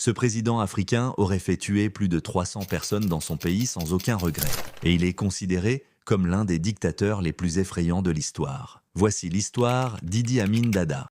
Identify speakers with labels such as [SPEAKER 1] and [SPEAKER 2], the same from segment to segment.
[SPEAKER 1] Ce président africain aurait fait tuer plus de 300 personnes dans son pays sans aucun regret. Et il est considéré comme l'un des dictateurs les plus effrayants de l'histoire. Voici l'histoire d'Idi Amin Dada.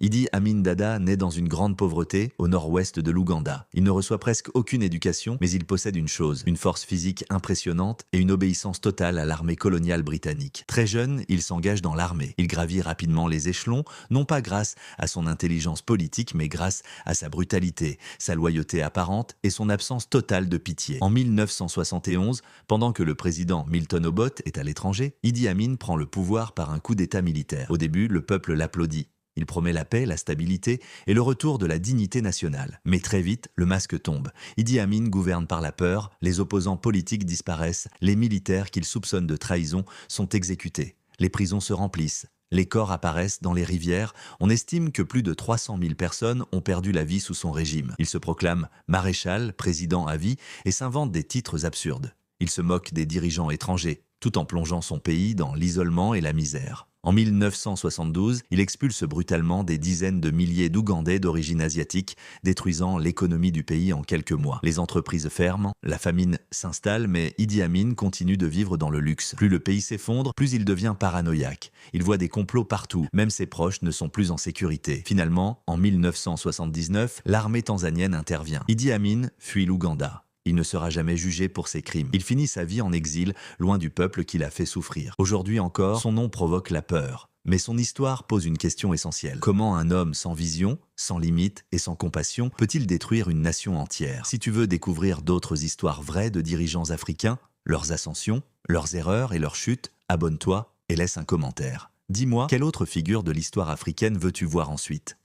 [SPEAKER 1] Idi Amin Dada naît dans une grande pauvreté au nord-ouest de l'Ouganda. Il ne reçoit presque aucune éducation, mais il possède une chose, une force physique impressionnante et une obéissance totale à l'armée coloniale britannique. Très jeune, il s'engage dans l'armée. Il gravit rapidement les échelons, non pas grâce à son intelligence politique, mais grâce à sa brutalité, sa loyauté apparente et son absence totale de pitié. En 1971, pendant que le président Milton Obote est à l'étranger, Idi Amin prend le pouvoir par un coup d'état militaire. Au début, le peuple l'applaudit. Il promet la paix, la stabilité et le retour de la dignité nationale. Mais très vite, le masque tombe. Idi Amin gouverne par la peur, les opposants politiques disparaissent, les militaires qu'il soupçonne de trahison sont exécutés. Les prisons se remplissent, les corps apparaissent dans les rivières. On estime que plus de 300 000 personnes ont perdu la vie sous son régime. Il se proclame maréchal, président à vie et s'invente des titres absurdes. Il se moque des dirigeants étrangers, tout en plongeant son pays dans l'isolement et la misère. En 1972, il expulse brutalement des dizaines de milliers d'Ougandais d'origine asiatique, détruisant l'économie du pays en quelques mois. Les entreprises ferment, la famine s'installe, mais Idi Amin continue de vivre dans le luxe. Plus le pays s'effondre, plus il devient paranoïaque. Il voit des complots partout, même ses proches ne sont plus en sécurité. Finalement, en 1979, l'armée tanzanienne intervient. Idi Amin fuit l'Ouganda. Il ne sera jamais jugé pour ses crimes. Il finit sa vie en exil, loin du peuple qui l'a fait souffrir. Aujourd'hui encore, son nom provoque la peur. Mais son histoire pose une question essentielle. Comment un homme sans vision, sans limite et sans compassion peut-il détruire une nation entière? Si tu veux découvrir d'autres histoires vraies de dirigeants africains, leurs ascensions, leurs erreurs et leurs chutes, abonne-toi et laisse un commentaire. Dis-moi, quelle autre figure de l'histoire africaine veux-tu voir ensuite?